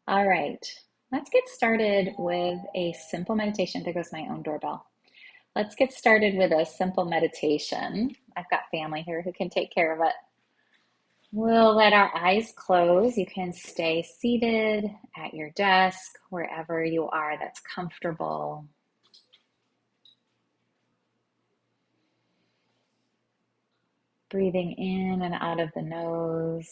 All right, let's get started with a simple meditation. There goes my own doorbell. Let's get started with a simple meditation. I've got family here who can take care of it. We'll let our eyes close. You can stay seated at your desk, wherever you are that's comfortable. Breathing in and out of the nose.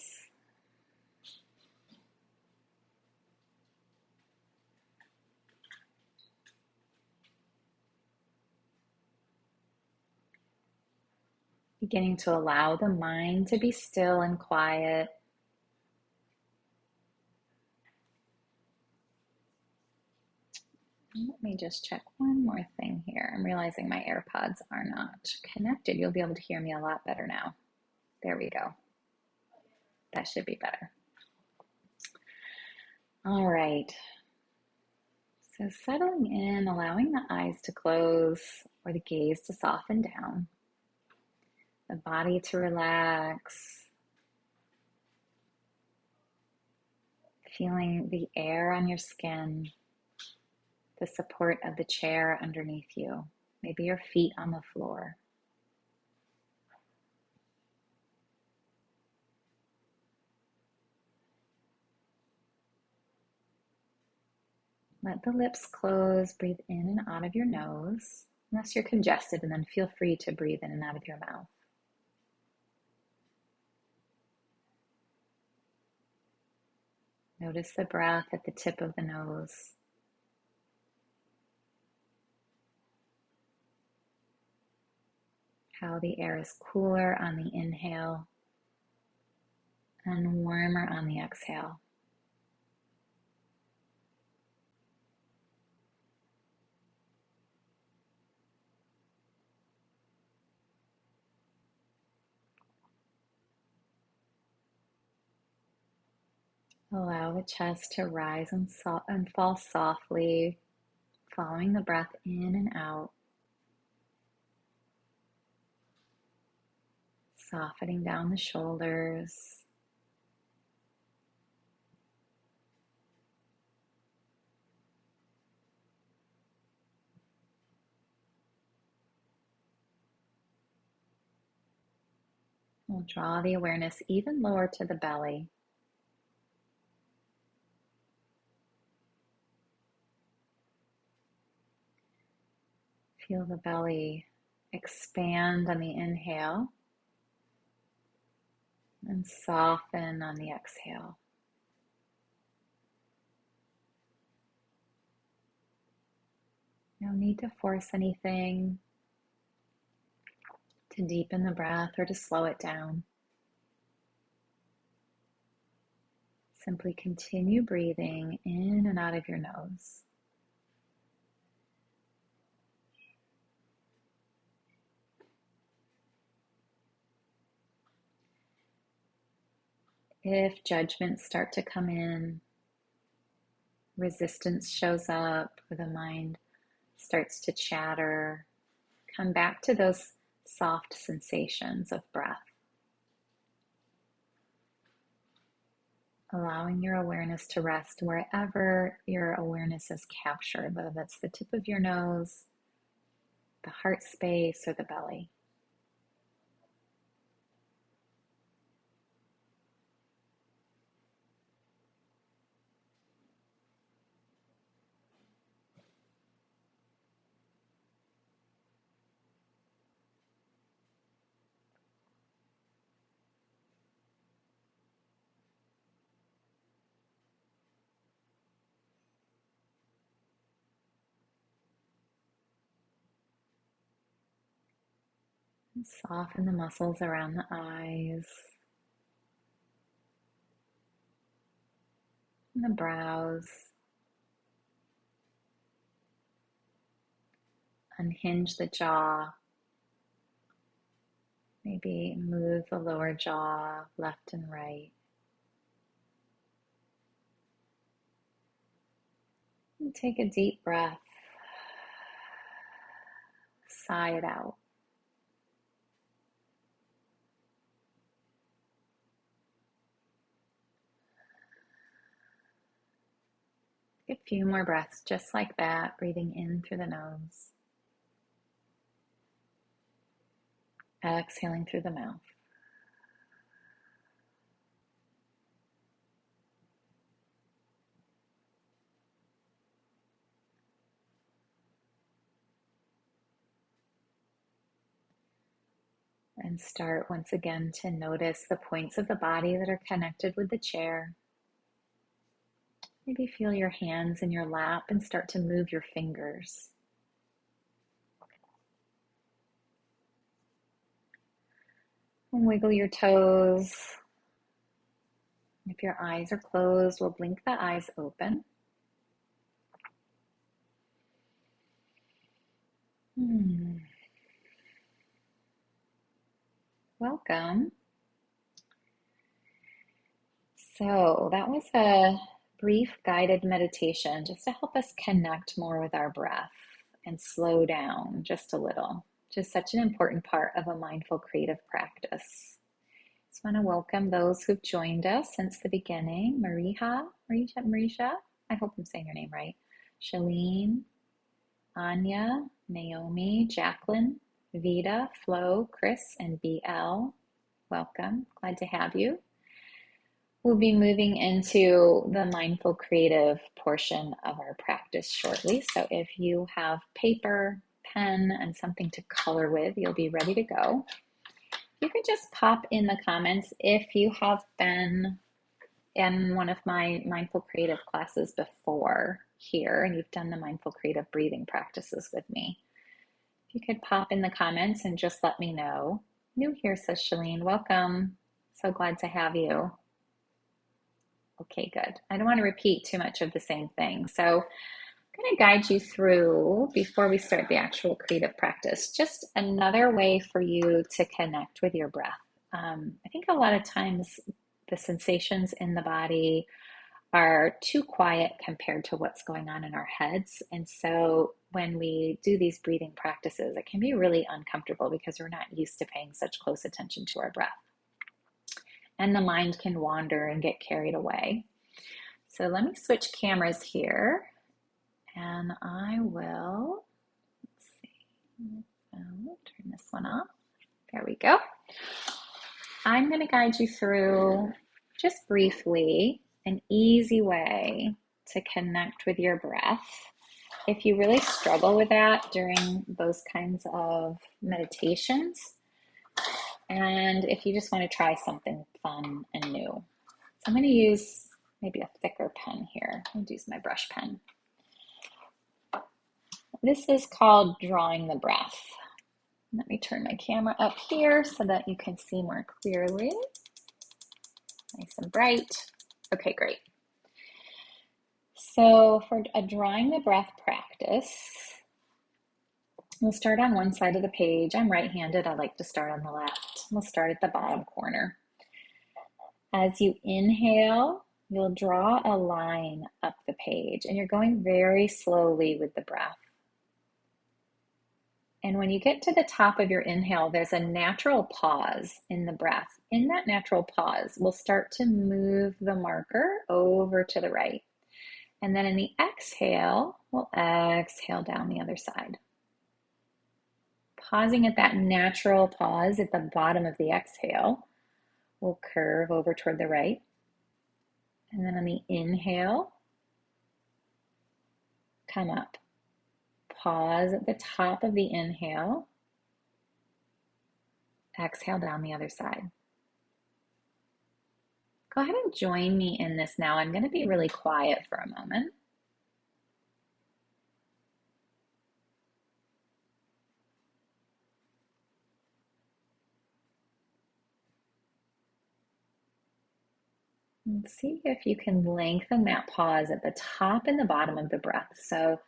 Beginning to allow the mind to be still and quiet. Let me just check one more thing here. I'm realizing my AirPods are not connected. You'll be able to hear me a lot better now. There we go. That should be better. All right. So settling in, allowing the eyes to close or the gaze to soften down, the body to relax, feeling the air on your skin, the support of the chair underneath you, maybe your feet on the floor. Let the lips close, breathe in and out of your nose, unless you're congested, and then feel free to breathe in and out of your mouth. Notice the breath at the tip of the nose. How the air is cooler on the inhale and warmer on the exhale. Allow the chest to rise and fall softly, following the breath in and out. Softening down the shoulders. We'll draw the awareness even lower to the belly. Feel the belly expand on the inhale and soften on the exhale. No need to force anything, to deepen the breath or to slow it down. Simply continue breathing in and out of your nose. If judgments start to come in, resistance shows up, or the mind starts to chatter, come back to those soft sensations of breath. Allowing your awareness to rest wherever your awareness is captured, whether that's the tip of your nose, the heart space, or the belly. And soften the muscles around the eyes and the brows. Unhinge the jaw. Maybe move the lower jaw left and right. And take a deep breath. Sigh it out. Take a few more breaths just like that, breathing in through the nose, exhaling through the mouth. And start once again to notice the points of the body that are connected with the chair. Maybe feel your hands in your lap and start to move your fingers. And wiggle your toes. If your eyes are closed, we'll blink the eyes open. Welcome. So that was a brief guided meditation just to help us connect more with our breath and slow down just a little. Just such an important part of a mindful creative practice. Just want to welcome those who've joined us since the beginning. Marisha, I hope I'm saying your name right. Shalene, Anya, Naomi, Jacqueline, Vida, Flo, Chris, and BL. Welcome, glad to have you. We'll be moving into the mindful creative portion of our practice shortly. So if you have paper, pen, and something to color with, you'll be ready to go. You can just pop in the comments if you have been in one of my mindful creative classes before here and you've done the mindful creative breathing practices with me. If you could pop in the comments and just let me know. New here, says Shalene. Welcome. So glad to have you. Okay, good. I don't want to repeat too much of the same thing. So I'm going to guide you through, before we start the actual creative practice, just another way for you to connect with your breath. I think a lot of times the sensations in the body are too quiet compared to what's going on in our heads. And so when we do these breathing practices, it can be really uncomfortable because we're not used to paying such close attention to our breath. And the mind can wander and get carried away. So let me switch cameras here and I will, let's see, I'll turn this one off. There we go. I'm going to guide you through, just briefly, an easy way to connect with your breath. If you really struggle with that during those kinds of meditations, and if you just want to try something fun and new. So I'm going to use maybe a thicker pen here. I'll use my brush pen. This is called Drawing the Breath. Let me turn my camera up here so that you can see more clearly. Nice and bright. Okay, great. So for a Drawing the Breath practice, we'll start on one side of the page. I'm right-handed. I like to start on the left. We'll start at the bottom corner. As you inhale, you'll draw a line up the page, and you're going very slowly with the breath. And when you get to the top of your inhale, there's a natural pause in the breath. In that natural pause, we'll start to move the marker over to the right. And then in the exhale, we'll exhale down the other side. Pausing at that natural pause at the bottom of the exhale, we'll curve over toward the right. And then on the inhale, come up. Pause at the top of the inhale. Exhale down the other side. Go ahead and join me in this now. I'm going to be really quiet for a moment. And see if you can lengthen that pause at the top and the bottom of the breath. So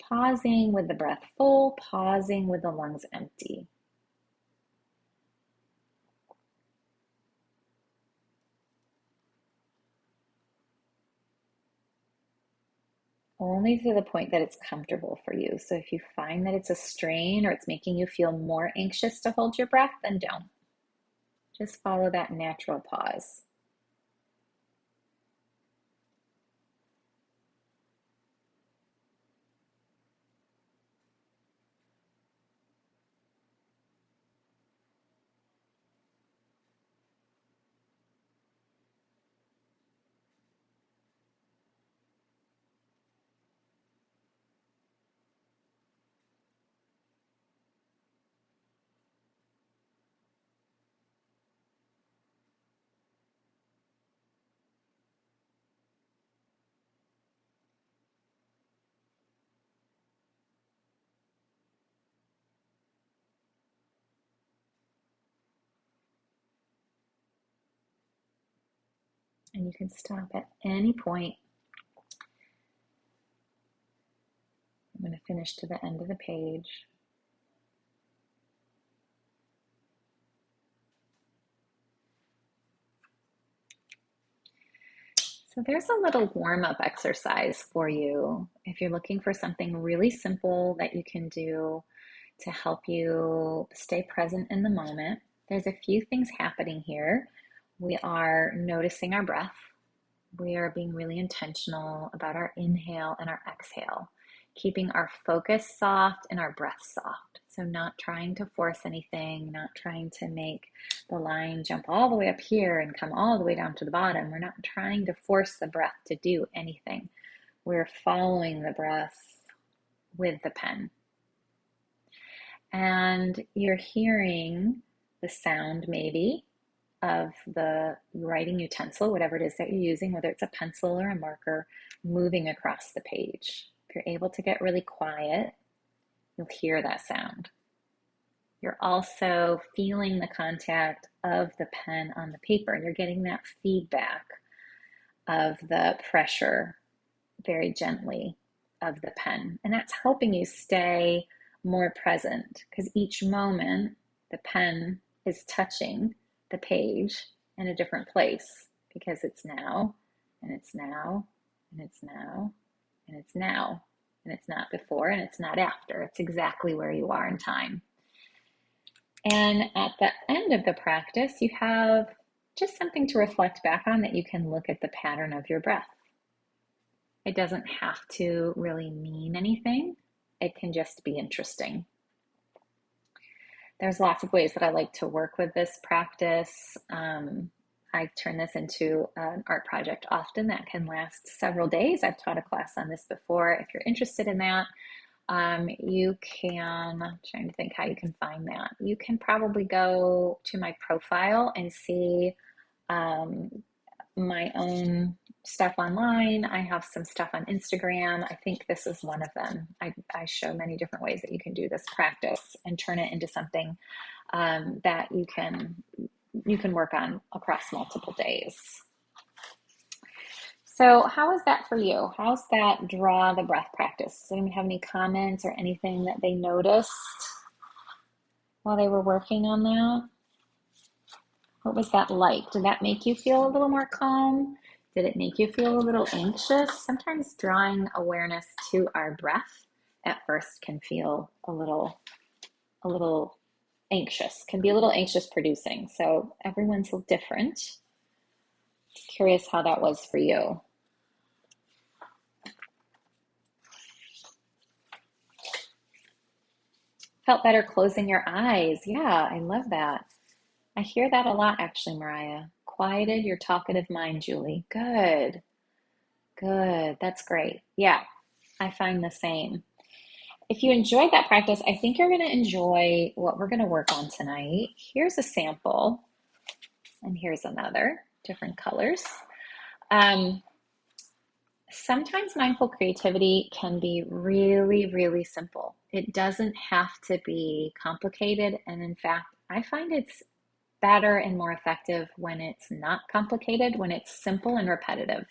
pausing with the breath full, pausing with the lungs empty. Only to the point that it's comfortable for you. So if you find that it's a strain or it's making you feel more anxious to hold your breath, then don't. Just follow that natural pause. And you can stop at any point. I'm going to finish to the end of the page. So there's a little warm-up exercise for you if you're looking for something really simple that you can do to help you stay present in the moment. There's a few things happening here. We are noticing our breath. We are being really intentional about our inhale and our exhale, keeping our focus soft and our breath soft. So not trying to force anything, not trying to make the line jump all the way up here and come all the way down to the bottom. We're not trying to force the breath to do anything. We're following the breath with the pen. And you're hearing the sound maybe of the writing utensil, whatever it is that you're using, whether it's a pencil or a marker, moving across the page. If you're able to get really quiet, you'll hear that sound. You're also feeling the contact of the pen on the paper. You're getting that feedback of the pressure very gently of the pen. And that's helping you stay more present because each moment the pen is touching the page in a different place because it's now, and it's now, and it's now, and it's now, and it's not before, and it's not after. It's exactly where you are in time. And at the end of the practice, you have just something to reflect back on that you can look at the pattern of your breath. It doesn't have to really mean anything. It can just be interesting. There's lots of ways that I like to work with this practice. I turn this into an art project often that can last several days. I've taught a class on this before. If you're interested in that, you can, I'm trying to think how you can find that. You can probably go to my profile and see my own stuff online. I have some stuff on Instagram. I think this is one of them. I show many different ways that you can do this practice and turn it into something that you can work on across multiple days. So how is that for you? How's that draw the breath practice? Does anyone have any comments or anything that they noticed while they were working on that? What was that like? Did that make you feel a little more calm? Did it make you feel a little anxious? Sometimes drawing awareness to our breath at first can feel a little anxious, can be a little anxious producing. So everyone's different. Just curious how that was for you. Felt better closing your eyes. Yeah, I love that. I hear that a lot actually, Mariah. Quieted your talkative mind, Julie. Good. Good. That's great. Yeah, I find the same. If you enjoyed that practice, I think you're going to enjoy what we're going to work on tonight. Here's a sample, and here's another, different colors. Sometimes mindful creativity can be really, really simple. It doesn't have to be complicated. And in fact, I find it's better and more effective when it's not complicated, when it's simple and repetitive.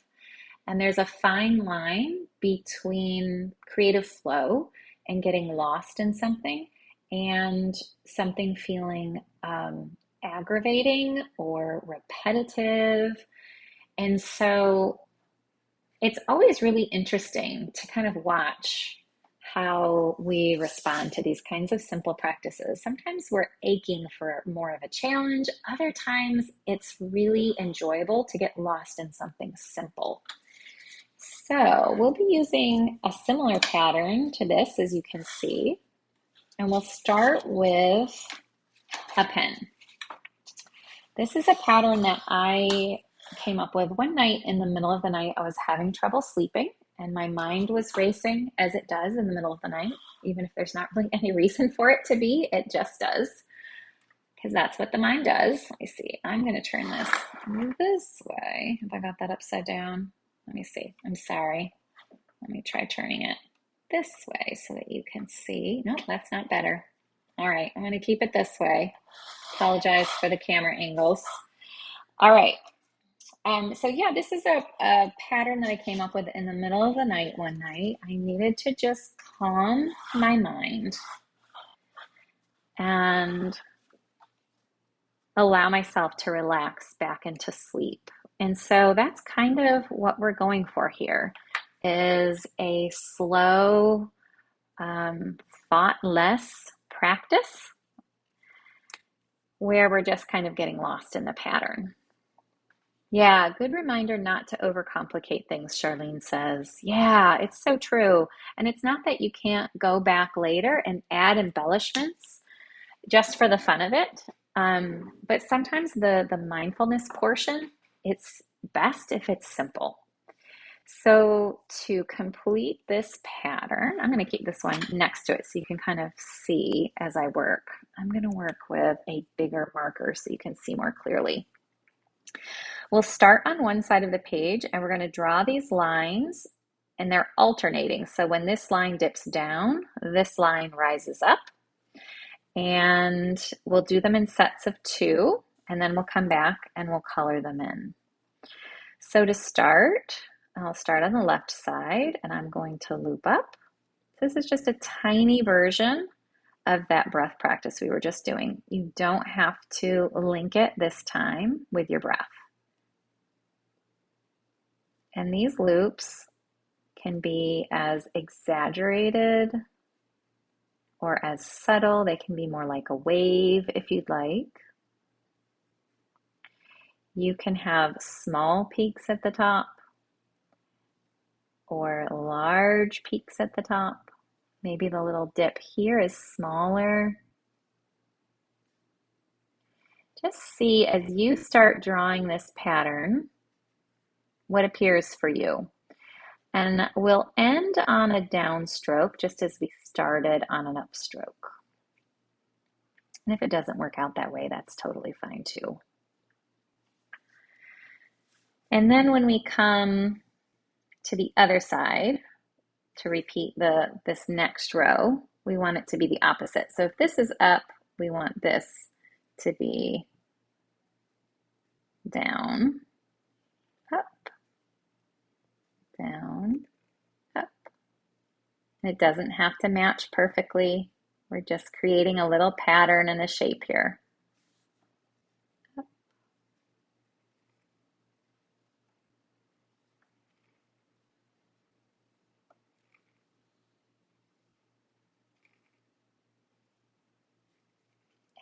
And there's a fine line between creative flow and getting lost in something and something feeling aggravating or repetitive. And so it's always really interesting to kind of watch how we respond to these kinds of simple practices. Sometimes we're aching for more of a challenge. Other times it's really enjoyable to get lost in something simple. So we'll be using a similar pattern to this, as you can see. And we'll start with a pen. This is a pattern that I came up with one night in the middle of the night. I was having trouble sleeping and my mind was racing, as it does in the middle of the night. Even if there's not really any reason for it to be, it just does, because that's what the mind does. Let me see. I'm going to turn this way. Have I got that upside down? Let me see. I'm sorry. Let me try turning it this way so that you can see. No, that's not better. All right, I'm going to keep it this way. Apologize for the camera angles. All right. So yeah, this is a pattern that I came up with in the middle of the night one night. I needed to just calm my mind and allow myself to relax back into sleep. And so that's kind of what we're going for here is a slow, thoughtless practice where we're just kind of getting lost in the pattern. Yeah, good reminder not to overcomplicate things, Charlene says. Yeah, it's so true. And it's not that you can't go back later and add embellishments just for the fun of it. But sometimes the mindfulness portion, it's best if it's simple. So to complete this pattern, I'm going to keep this one next to it so you can kind of see as I work. I'm going to work with a bigger marker so you can see more clearly. We'll start on one side of the page and we're going to draw these lines and they're alternating. So when this line dips down, this line rises up and we'll do them in sets of two and then we'll come back and we'll color them in. So to start, I'll start on the left side and I'm going to loop up. This is just a tiny version of that breath practice we were just doing. You don't have to link it this time with your breath. And these loops can be as exaggerated or as subtle. They can be more like a wave if you'd like. You can have small peaks at the top or large peaks at the top. Maybe the little dip here is smaller. Just see as you start drawing this pattern, what appears for you. And we'll end on a downstroke just as we started on an upstroke. And if it doesn't work out that way, that's totally fine too. And then when we come to the other side to repeat this next row, we want it to be the opposite. So if this is up, we want this to be down, up, down, up. It doesn't have to match perfectly. We're just creating a little pattern and a shape here.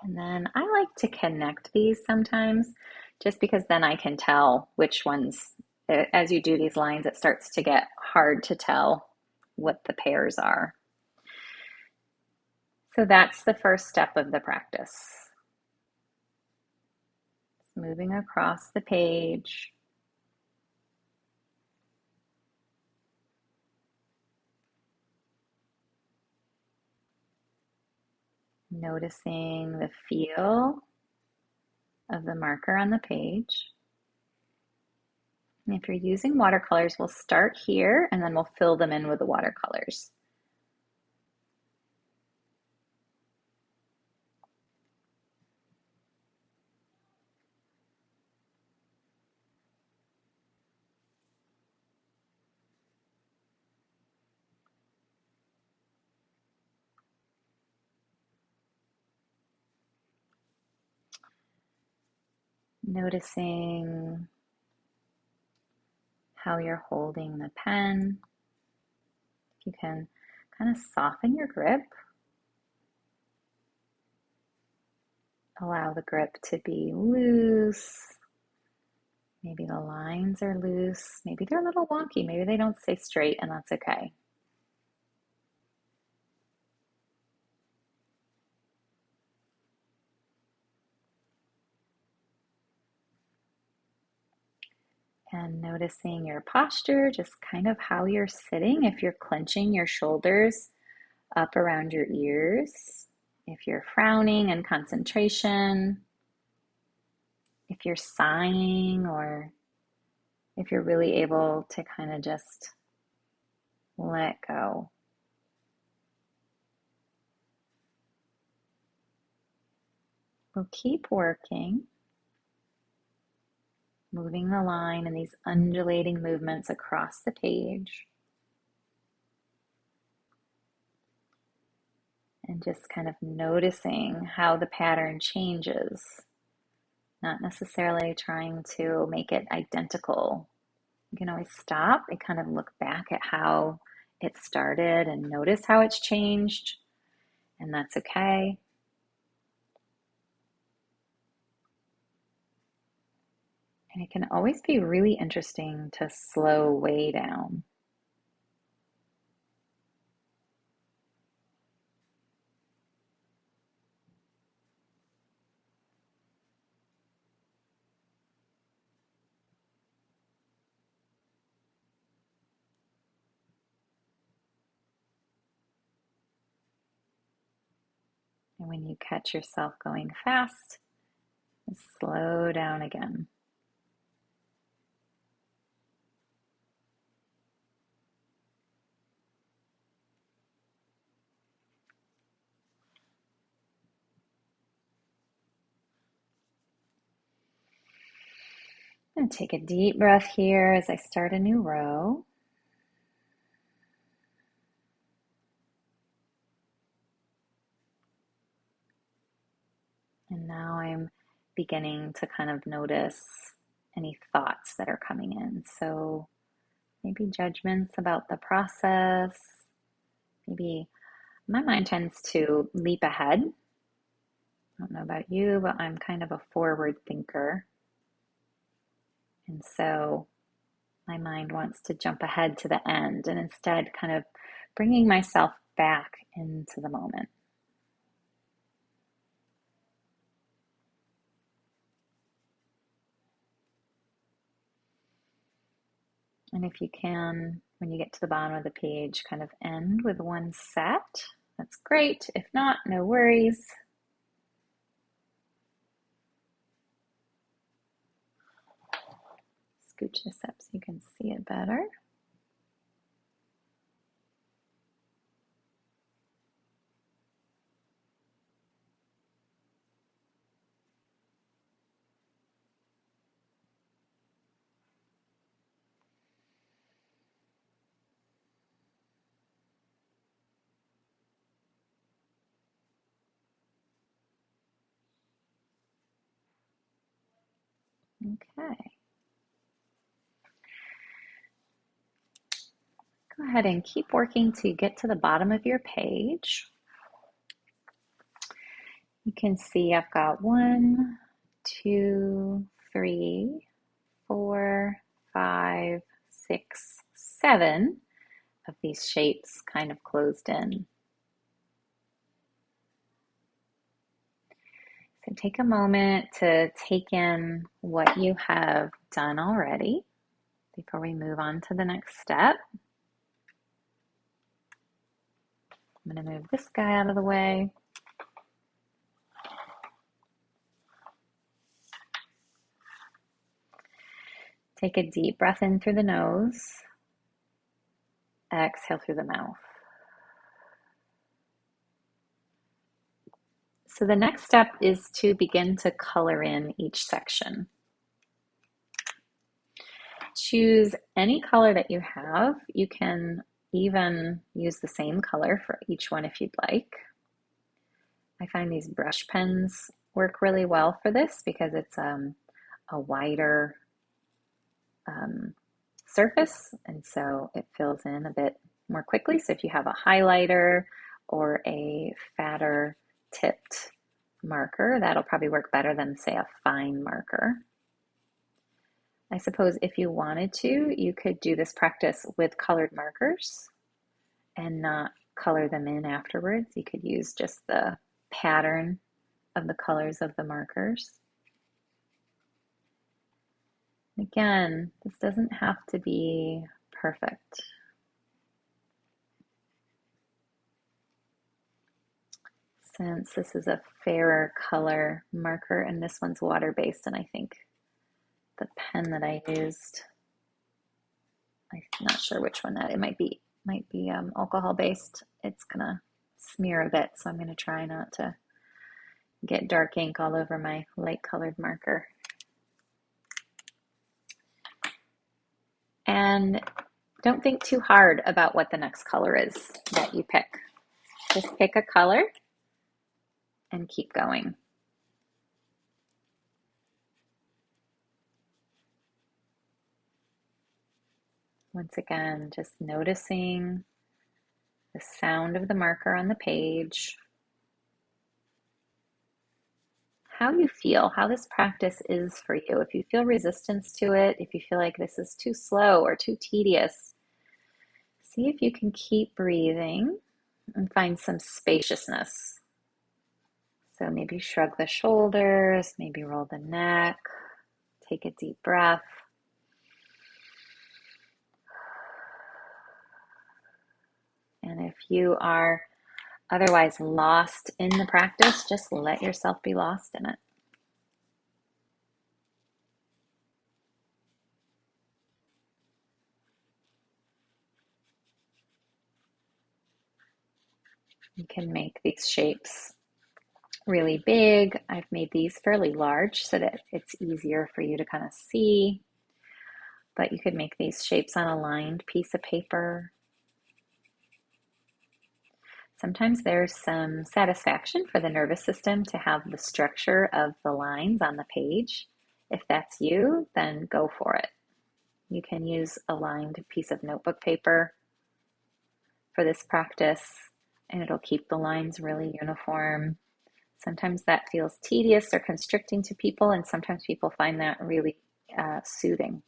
And then I like to connect these sometimes just because then I can tell which ones, as you do these lines, it starts to get hard to tell what the pairs are. So that's the first step of the practice. It's moving across the page. Noticing the feel of the marker on the page. And if you're using watercolors, we'll start here and then we'll fill them in with the watercolors. Noticing how you're holding the pen. You can kind of soften your grip. Allow the grip to be loose. Maybe the lines are loose. Maybe they're a little wonky. Maybe they don't stay straight, and that's okay. And noticing your posture, just kind of how you're sitting. If you're clenching your shoulders up around your ears, if you're frowning in concentration, if you're sighing, or if you're really able to kind of just let go. We'll keep working. moving the line and these undulating movements across the page. And just kind of noticing how the pattern changes, not necessarily trying to make it identical. You can always stop and kind of look back at how it started and notice how it's changed, and that's okay. And it can always be really interesting to slow way down. And when you catch yourself going fast, slow down again. And take a deep breath here as I start a new row. And now I'm beginning to kind of notice any thoughts that are coming in. So maybe judgments about the process. Maybe my mind tends to leap ahead. I don't know about you, but I'm kind of a forward thinker. And so my mind wants to jump ahead to the end and instead kind of bringing myself back into the moment. And if you can, when you get to the bottom of the page, kind of end with one set. That's great. If not, no worries. Scooch this up so you can see it better. Okay. Go ahead and keep working to get to the bottom of your page. You can see I've got 1, 2, 3, 4, 5, 6, 7 of these shapes kind of closed in. So take a moment to take in what you have done already before we move on to the next step. I'm going to move this guy out of the way. Take a deep breath in through the nose. Exhale through the mouth. So the next step is to begin to color in each section. Choose any color that you have. You can even use the same color for each one if you'd like. I find these brush pens work really well for this because it's a wider surface, and so it fills in a bit more quickly. So if you have a highlighter or a fatter tipped marker, that'll probably work better than, say, a fine marker. I suppose if you wanted to, you could do this practice with colored markers and not color them in afterwards. You could use just the pattern of the colors of the markers. Again, this doesn't have to be perfect. Since this is a fairer color marker and this one's water-based, and I think the pen that I used, I'm not sure which one that it might be alcohol-based. It's gonna smear a bit, so I'm gonna try not to get dark ink all over my light colored marker. And don't think too hard about what the next color is that you pick. Just pick a color and keep going. Once again, just noticing the sound of the marker on the page, how you feel, how this practice is for you. If you feel resistance to it, if you feel like this is too slow or too tedious, see if you can keep breathing and find some spaciousness. So maybe shrug the shoulders, maybe roll the neck, take a deep breath. And if you are otherwise lost in the practice, just let yourself be lost in it. You can make these shapes really big. I've made these fairly large so that it's easier for you to kind of see. But you could make these shapes on a lined piece of paper. Sometimes there's some satisfaction for the nervous system to have the structure of the lines on the page. If that's you, then go for it. You can use a lined piece of notebook paper for this practice, and it'll keep the lines really uniform. Sometimes that feels tedious or constricting to people, and sometimes people find that really soothing.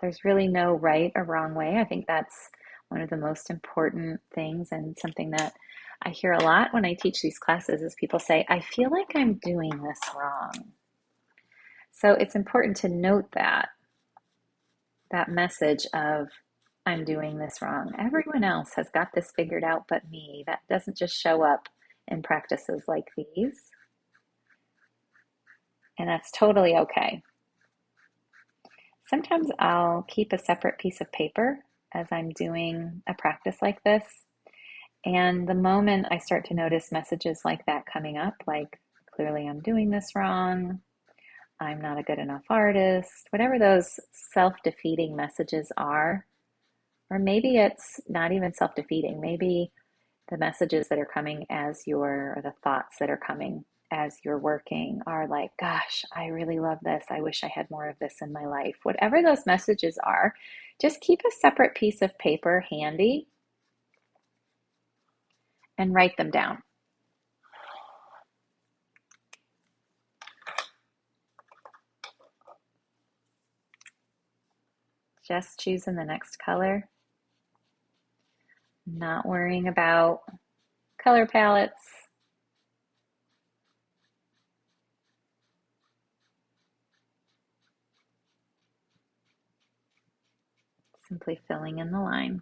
There's really no right or wrong way. I think that's one of the most important things, and something that I hear a lot when I teach these classes is people say, I feel like I'm doing this wrong. So it's important to note that message of I'm doing this wrong. Everyone else has got this figured out but me. That doesn't just show up in practices like these. And that's totally okay. Sometimes I'll keep a separate piece of paper as I'm doing a practice like this. And the moment I start to notice messages like that coming up, like clearly I'm doing this wrong, I'm not a good enough artist, whatever those self-defeating messages are, or maybe it's not even self-defeating, maybe the messages that are coming as or the thoughts that are coming as you're working are like, gosh, I really love this. I wish I had more of this in my life. Whatever those messages are, just keep a separate piece of paper handy and write them down. Just choosing the next color, not worrying about color palettes. Simply filling in the line.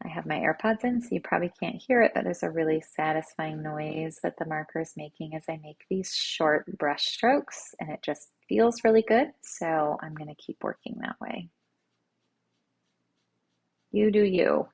I have my AirPods in, so you probably can't hear it, but there's a really satisfying noise that the marker is making as I make these short brush strokes, and it just feels really good, so I'm going to keep working that way. You do you.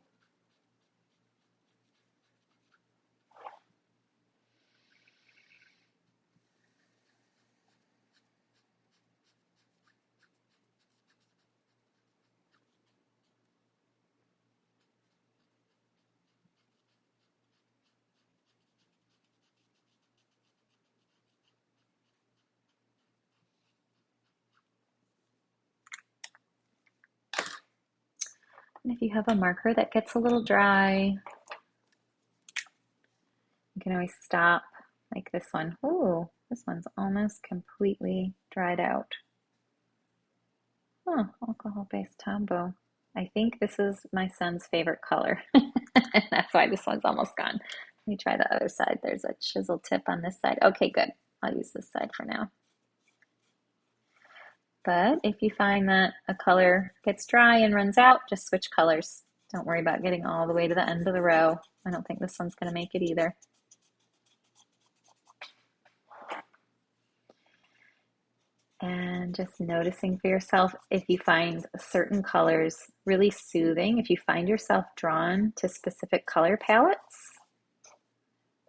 And if you have a marker that gets a little dry, you can always stop, like this one. Ooh, this one's almost completely dried out. Oh, alcohol-based Tombow. I think this is my son's favorite color. That's why this one's almost gone. Let me try the other side. There's a chisel tip on this side. Okay, good. I'll use this side for now. But if you find that a color gets dry and runs out, just switch colors. Don't worry about getting all the way to the end of the row. I don't think this one's going to make it either. And Just noticing for yourself if you find certain colors really soothing, if you find yourself drawn to specific color palettes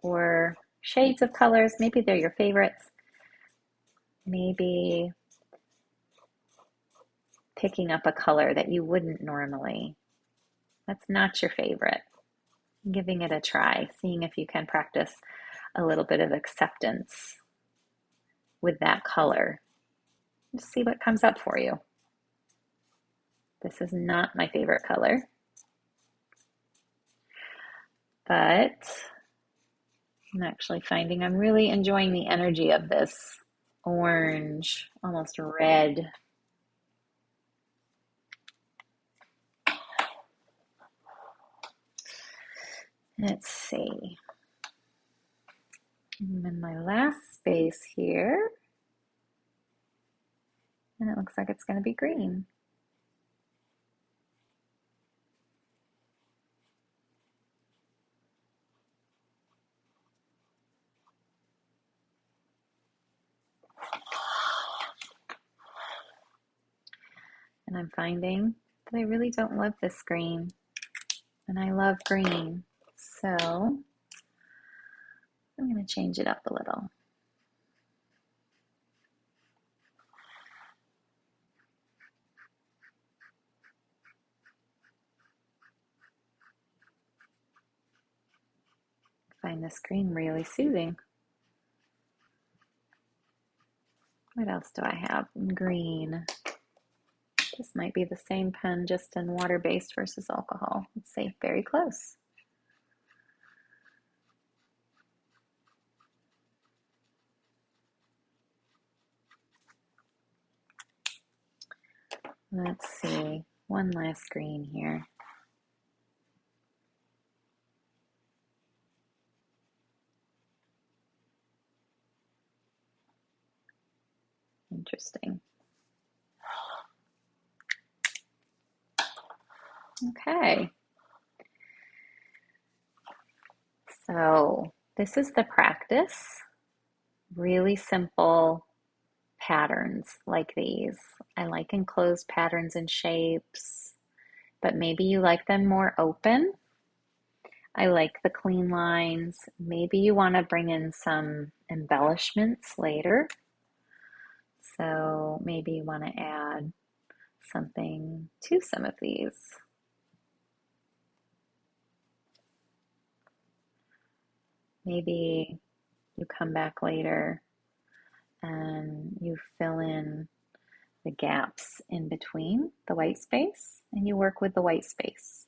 or shades of colors, maybe they're your favorites, maybe picking up a color that you wouldn't normally, that's not your favorite, giving it a try, seeing if you can practice a little bit of acceptance with that color. Just see what comes up for you. This is not my favorite color, but I'm actually finding I'm really enjoying the energy of this orange, almost red. Let's see. I'm in my last space here, and it looks like it's going to be green. And I'm finding that I really don't love this green, and I love green. So I'm going to change it up a little. I find this green really soothing. What else do I have in green? This might be the same pen, just in water-based versus alcohol. Let's see, very close. Let's see, one last green here. Interesting. Okay. So this is the practice. Really simple patterns like these. I like enclosed patterns and shapes, but maybe you like them more open. I like the clean lines. Maybe you want to bring in some embellishments later. So maybe you want to add something to some of these. Maybe you come back later and you fill in the gaps in between the white space and you work with the white space.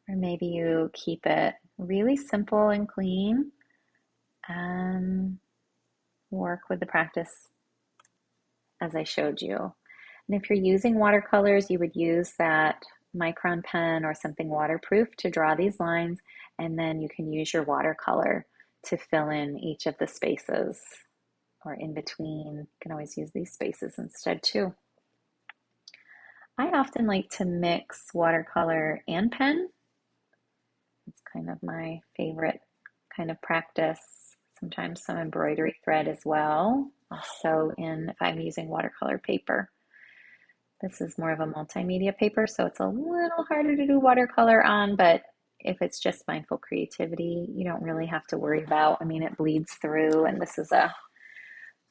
Or maybe you keep it really simple and clean and work with the practice as I showed you. And if you're using watercolors, you would use that micron pen or something waterproof to draw these lines, and then you can use your watercolor to fill in each of the spaces or in between. You can always use these spaces instead too. I often like to mix watercolor and pen. It's kind of my favorite kind of practice. Sometimes some embroidery thread as well. Also if I'm using watercolor paper. This is more of a multimedia paper, so it's a little harder to do watercolor on, but if it's just mindful creativity, you don't really have to worry about, I mean, it bleeds through, and this is a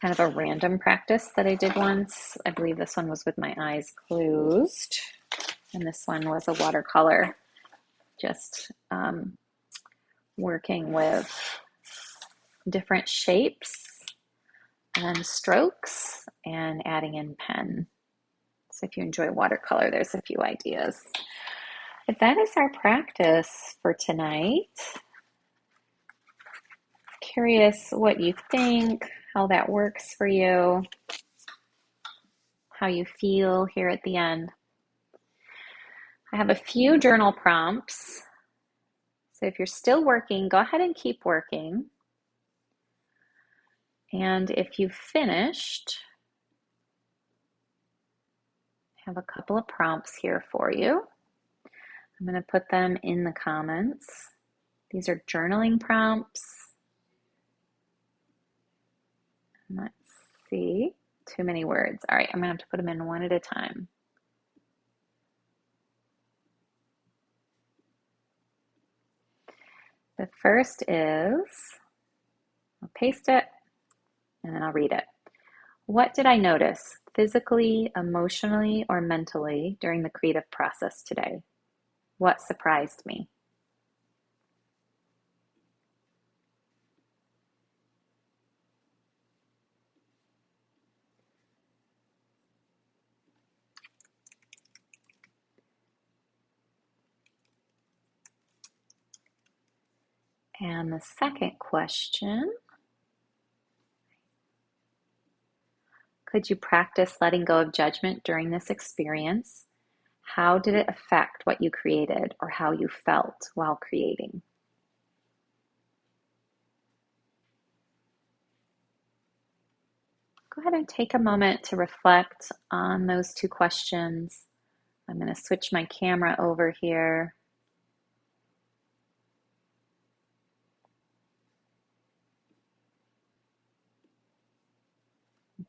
kind of a random practice that I did once. I believe this one was with my eyes closed, and this one was a watercolor, just working with different shapes and strokes and adding in pen. So if you enjoy watercolor, there's a few ideas. But that is our practice for tonight. Curious what you think, how that works for you, how you feel here at the end. I have a few journal prompts. So if you're still working, go ahead and keep working. And if you've finished, I have a couple of prompts here for you. I'm going to put them in the comments. These are journaling prompts. Let's see. Too many words. All right, I'm gonna have to put them in one at a time. The first is, I'll paste it and then I'll read it. What did I notice physically, emotionally, or mentally during the creative process today? What surprised me? And the second question, could you practice letting go of judgment during this experience? How did it affect what you created or how you felt while creating? Go ahead and take a moment to reflect on those two questions. I'm going to switch my camera over here.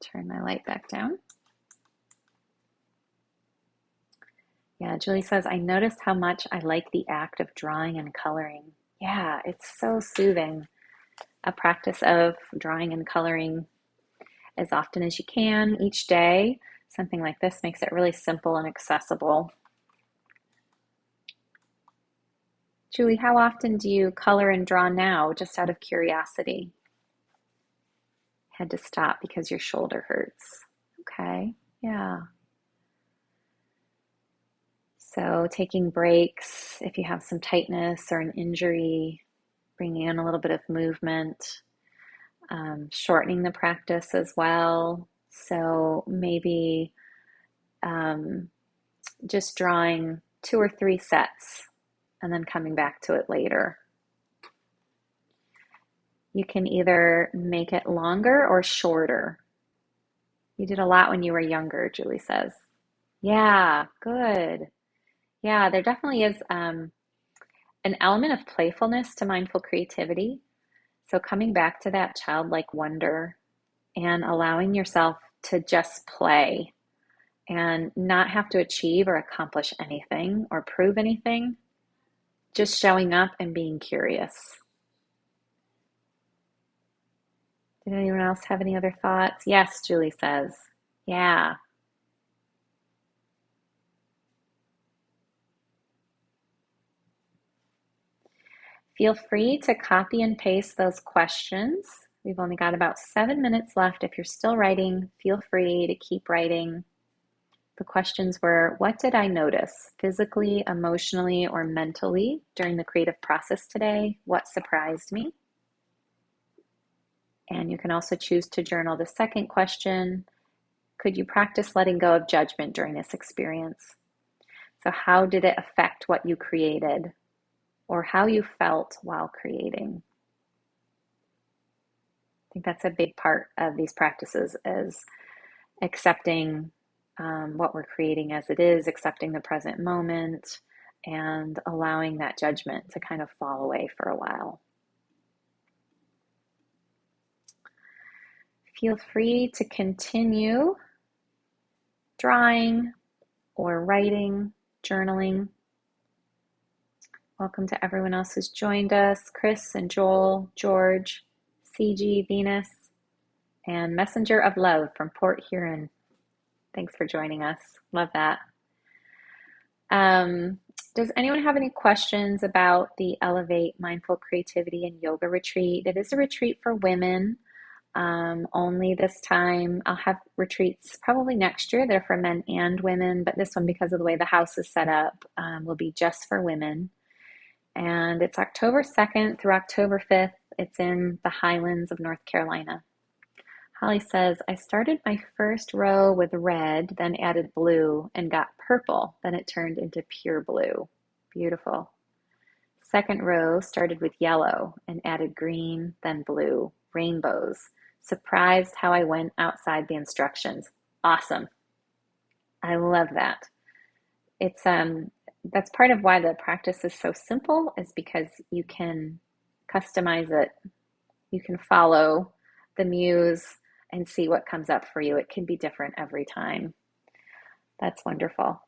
Turn my light back down. Yeah, Julie says, I noticed how much I like the act of drawing and coloring. Yeah, it's so soothing. A practice of drawing and coloring as often as you can each day. Something like this makes it really simple and accessible. Julie, how often do you color and draw now, just out of curiosity? Had to stop because your shoulder hurts. Okay, yeah. So taking breaks if you have some tightness or an injury, bringing in a little bit of movement, shortening the practice as well. So maybe just drawing 2 or 3 sets and then coming back to it later. You can either make it longer or shorter. You did a lot when you were younger, Julie says. Yeah, good. Yeah, there definitely is an element of playfulness to mindful creativity. So coming back to that childlike wonder and allowing yourself to just play and not have to achieve or accomplish anything or prove anything, just showing up and being curious. Did anyone else have any other thoughts? Yes, Julie says. Yeah. Feel free to copy and paste those questions. We've only got about 7 minutes left. If you're still writing, feel free to keep writing. The questions were, what did I notice physically, emotionally, or mentally during the creative process today? What surprised me? And you can also choose to journal the second question. Could you practice letting go of judgment during this experience? So how did it affect what you created or how you felt while creating? I think that's a big part of these practices is accepting what we're creating as it is, accepting the present moment, and allowing that judgment to kind of fall away for a while. Feel free to continue drawing or writing, journaling. Welcome to everyone else who's joined us, Chris and Joel, George, CG, Venus, and Messenger of Love from Port Huron. Thanks for joining us. Love that. Um, does anyone have any questions about the Elevate Mindful Creativity and Yoga Retreat? It is a retreat for women only this time. I'll have retreats probably next year. They're for men and women, but this one, because of the way the house is set up, will be just for women. And it's October 2nd through October 5th. It's in the Highlands of North Carolina. Holly says, I started my first row with red, then added blue and got purple. Then it turned into pure blue. Beautiful. Second row started with yellow and added green, then blue. Rainbows. Surprised how I went outside the instructions. Awesome. I love that. It's that's part of why the practice is so simple, is because you can customize it. You can follow the muse and see what comes up for you. It can be different every time. That's wonderful.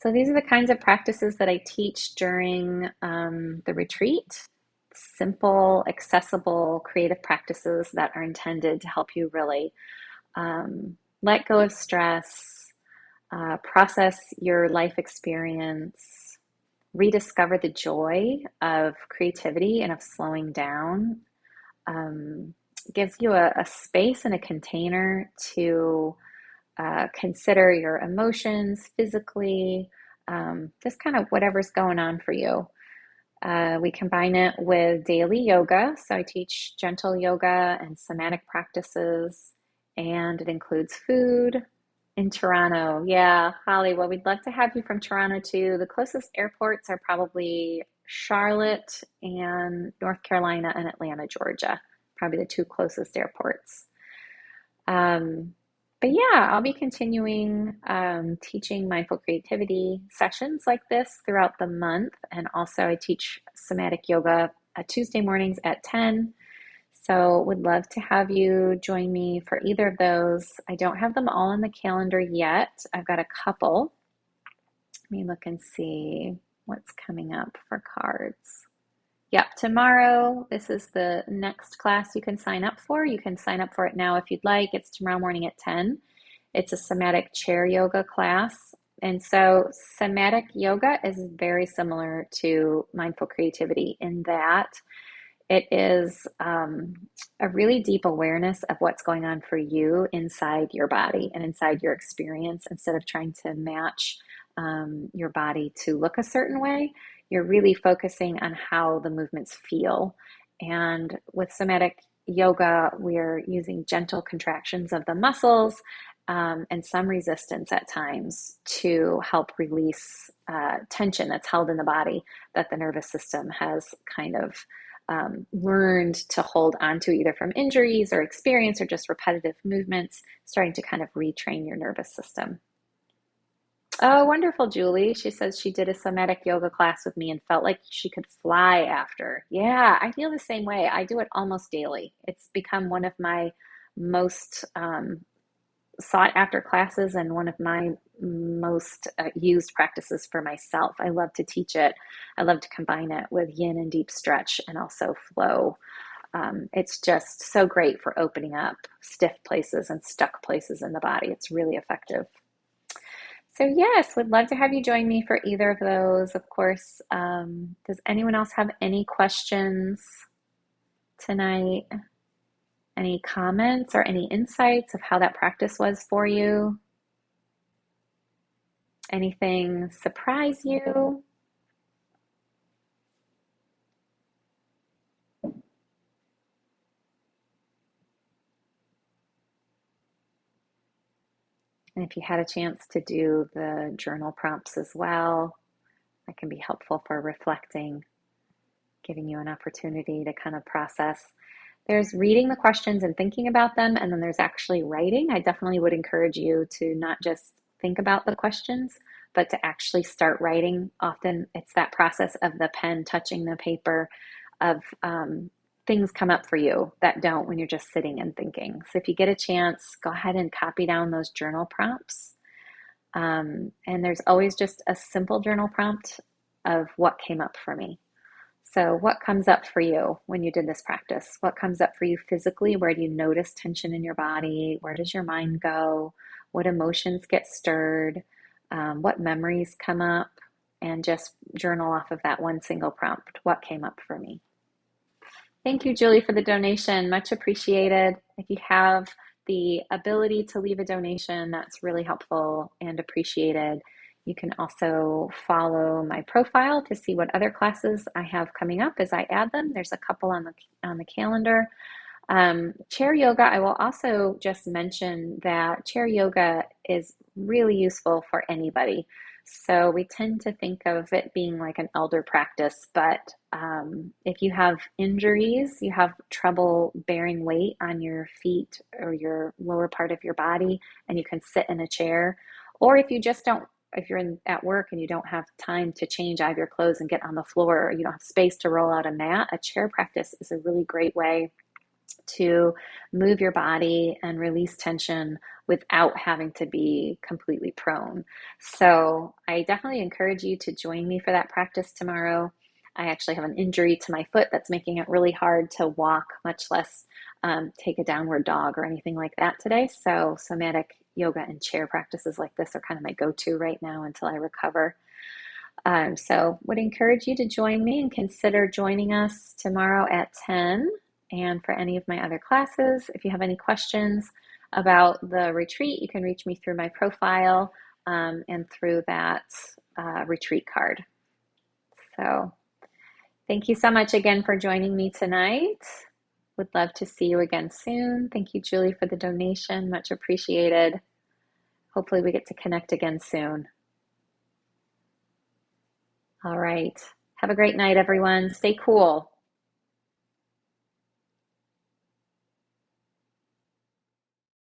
So these are the kinds of practices that I teach during the retreat. Simple, accessible, creative practices that are intended to help you really let go of stress, process your life experience, rediscover the joy of creativity and of slowing down. Gives you a space and a container to consider your emotions physically, just kind of whatever's going on for you. We combine it with daily yoga. So I teach gentle yoga and somatic practices, and it includes food in Toronto. Yeah, Holly, well, we'd love to have you from Toronto too. The closest airports are probably Charlotte and North Carolina and Atlanta, Georgia, probably the two closest airports. Um, but yeah, I'll be continuing teaching mindful creativity sessions like this throughout the month. And also, I teach somatic yoga Tuesday mornings at 10. So, would love to have you join me for either of those. I don't have them all on the calendar yet. I've got a couple. Let me look and see what's coming up for cards. Yep, tomorrow, this is the next class you can sign up for. You can sign up for it now if you'd like. It's tomorrow morning at 10. It's a somatic chair yoga class. And so, somatic yoga is very similar to mindful creativity in that it is a really deep awareness of what's going on for you inside your body and inside your experience instead of trying to match your body to look a certain way. You're really focusing on how the movements feel. And with somatic yoga, we're using gentle contractions of the muscles and some resistance at times to help release tension that's held in the body that the nervous system has kind of learned to hold onto either from injuries or experience or just repetitive movements, starting to kind of retrain your nervous system. Oh, wonderful, Julie. She says she did a somatic yoga class with me and felt like she could fly after. Yeah, I feel the same way. I do it almost daily. It's become one of my most sought after classes and one of my most used practices for myself. I love to teach it. I love to combine it with yin and deep stretch and also flow. It's just so great for opening up stiff places and stuck places in the body. It's really effective. So, yes, would love to have you join me for either of those. Of course, does anyone else have any questions tonight? Any comments or any insights of how that practice was for you? Anything surprise you? And if you had a chance to do the journal prompts as well, that can be helpful for reflecting, giving you an opportunity to kind of process. There's reading the questions and thinking about them, and then there's actually writing. I definitely would encourage you to not just think about the questions, but to actually start writing. Often it's that process of the pen touching the paper, of things come up for you that don't when you're just sitting and thinking. So if you get a chance, go ahead and copy down those journal prompts. And there's always just a simple journal prompt of what came up for me. So, what comes up for you when you did this practice? What comes up for you physically? Where do you notice tension in your body? Where does your mind go? What emotions get stirred? What memories come up? And just journal off of that one single prompt. What came up for me? Thank you, Julie, for the donation. Much appreciated. If you have the ability to leave a donation, that's really helpful and appreciated. You can also follow my profile to see what other classes I have coming up as I add them. There's a couple on the calendar. Chair yoga, I will also just mention that chair yoga is really useful for anybody. So we tend to think of it being like an elder practice, but if you have injuries, you have trouble bearing weight on your feet or your lower part of your body, and you can sit in a chair, or if you just don't, if you're at work and you don't have time to change out of your clothes and get on the floor, or you don't have space to roll out a mat, a chair practice is a really great way to move your body and release tension without having to be completely prone. So I definitely encourage you to join me for that practice tomorrow. I actually have an injury to my foot that's making it really hard to walk, much less take a downward dog or anything like that today. So somatic yoga and chair practices like this are kind of my go-to right now until I recover. So would encourage you to join me and consider joining us tomorrow at 10. And for any of my other classes, if you have any questions about the retreat, you can reach me through my profile and through that retreat card. So thank you so much again for joining me tonight. Would love to see you again soon. Thank you, Julie, for the donation. Much appreciated. Hopefully we get to connect again soon. All right. Have a great night, everyone. Stay cool.